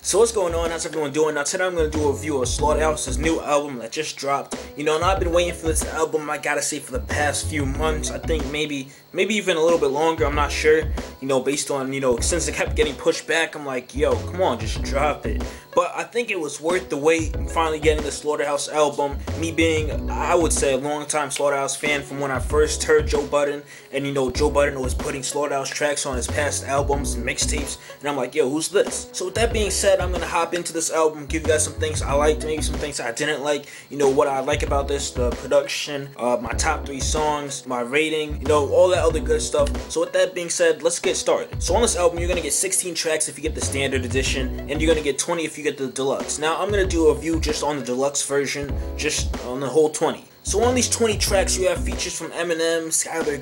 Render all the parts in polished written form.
So what's going on? How's everyone doing? Now today I'm going to do a review of Slaughterhouse's new album that just dropped. And I've been waiting for this album, I gotta say, for the past few months. I think maybe even a little bit longer, I'm not sure. Based on, since it kept getting pushed back, I'm like, yo, come on, just drop it. But I think it was worth the wait, finally getting the Slaughterhouse album. Me being, I would say, a long-time Slaughterhouse fan from when I first heard Joe Budden. And Joe Budden was putting Slaughterhouse tracks on his past albums and mixtapes. And I'm like, yo, who's this? So with that being said, I'm gonna hop into this album, give you guys some things I liked, maybe some things I didn't like. What I like about this, the production, my top 3 songs, my rating, all that other good stuff. So with that being said, let's get started. So on this album, you're gonna get 16 tracks if you get the standard edition, and you're gonna get 20 if you get the deluxe. Now I'm gonna do a review just on the deluxe version, just on the whole 20. So on these 20 tracks, you have features from Eminem, Skyler,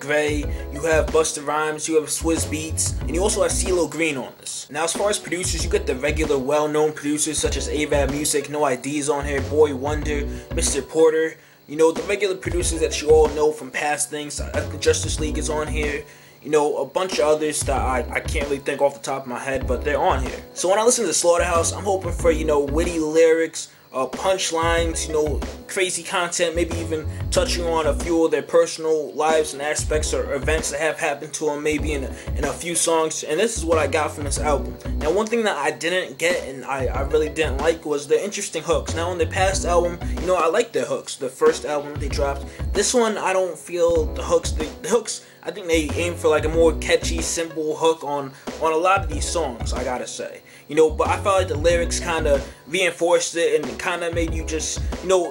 you have Busta Rhymes, you have Swizz Beatz, and you also have CeeLo Green on this. Now as far as producers, you get the regular well-known producers such as A.B.o.B Music, No ID's on here, Boy Wonder, Mr. Porter, the regular producers that you all know from past things. The Justice League is on here. A bunch of others that I can't really think off the top of my head, but they're on here. So when I listen to Slaughterhouse, I'm hoping for, witty lyrics, punchlines, crazy content, maybe even touching on a few of their personal lives and aspects or events that have happened to them, maybe in a few songs. And this is what I got from this album. Now, one thing that I didn't get and I really didn't like was the interesting hooks. Now, on the past album, I liked their hooks. The first album that they dropped. This one, I don't feel the hooks. The hooks, I think they aim for like a more catchy, simple hook on a lot of these songs, I gotta say. But I felt like the lyrics kind of reinforced it and kind of made you just,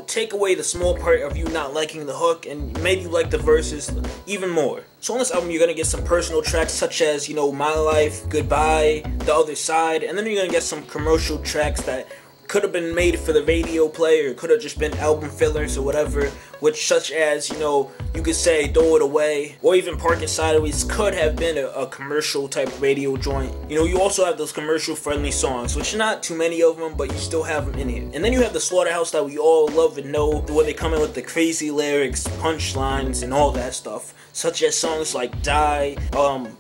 take away the small part of you not liking the hook and made you like the verses even more. So on this album, you're going to get some personal tracks such as, My Life, Goodbye, The Other Side, and then you're going to get some commercial tracks that could have been made for the radio play or could have just been album fillers or whatever, which such as, you could say Throw It Away or even Parking Sideways could have been a commercial type radio joint. You also have those commercial friendly songs, which are not too many of them, but you still have them in here. And then you have the Slaughterhouse that we all love and know, where they come in with the crazy lyrics, punchlines, and all that stuff, such as songs like Die,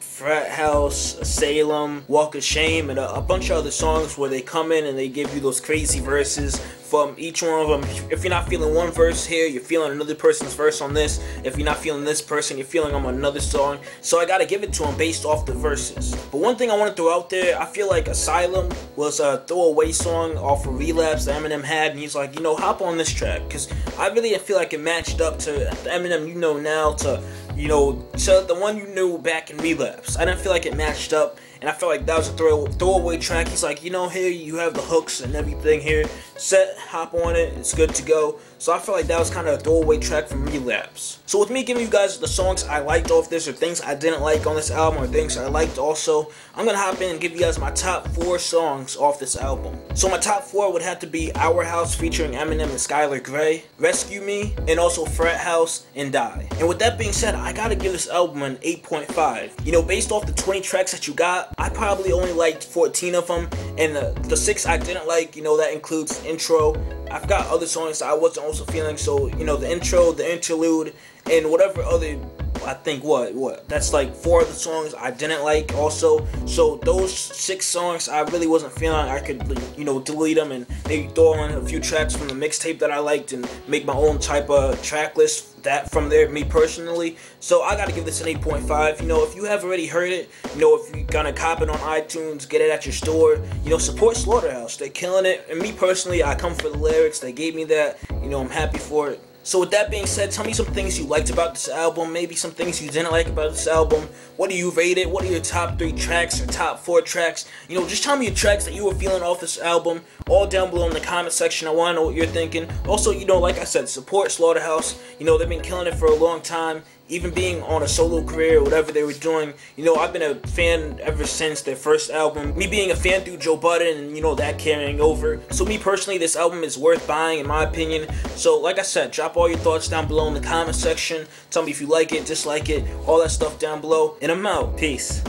Frat House, Salem, Walk of Shame, and a bunch of other songs where they come in and they give you those crazy verses from each one of them. If you're not feeling one verse here, you're feeling another person's verse on this. If you're not feeling this person, you're feeling them on another song. So I gotta give it to them based off the verses. But one thing I want to throw out there, I feel like Asylum was a throwaway song off of Relapse that Eminem had, and he's like, hop on this track, because I really feel like it matched up to the Eminem now to the one you knew back in Relapse. I didn't feel like it matched up, and I felt like that was a throwaway track. He's like, here you have the hooks and everything here. Set, hop on it, it's good to go. So I felt like that was kind of a throwaway track from Relapse. So with me giving you guys the songs I liked off this, or things I didn't like on this album, or things I liked also, I'm going to hop in and give you guys my top 4 songs off this album. So my top 4 would have to be Our House featuring Eminem and Skyler, Rescue Me, and also Frat House and Die. And with that being said, I gotta give this album an 8.5. Based off the 20 tracks that you got, I probably only liked 14 of them, and the 6 I didn't like, that includes intro. I've got other songs that I wasn't also feeling, so the intro, the interlude, and whatever other, I think that's like 4 of the songs I didn't like also. So those 6 songs I really wasn't feeling. I could delete them and maybe throw on a few tracks from the mixtape that I liked and make my own type of track list that from there, me personally. So I gotta give this an 8.5. If you have already heard it, if you're gonna cop it on iTunes, get it at your store, support Slaughterhouse. They're killing it. And me personally, I come for the lyrics. They gave me that. I'm happy for it. So with that being said, tell me some things you liked about this album, maybe some things you didn't like about this album. What do you rate it? What are your top 3 tracks or top 4 tracks? Just tell me your tracks that you were feeling off this album, all down below in the comment section. I want to know what you're thinking. Also, like I said, support Slaughterhouse. They've been killing it for a long time. Even being on a solo career or whatever they were doing, I've been a fan ever since their first album. Me being a fan through Joe Budden and, that carrying over. So me personally, this album is worth buying in my opinion. So like I said, drop all your thoughts down below in the comment section. Tell me if you like it, dislike it, all that stuff down below. And I'm out. Peace.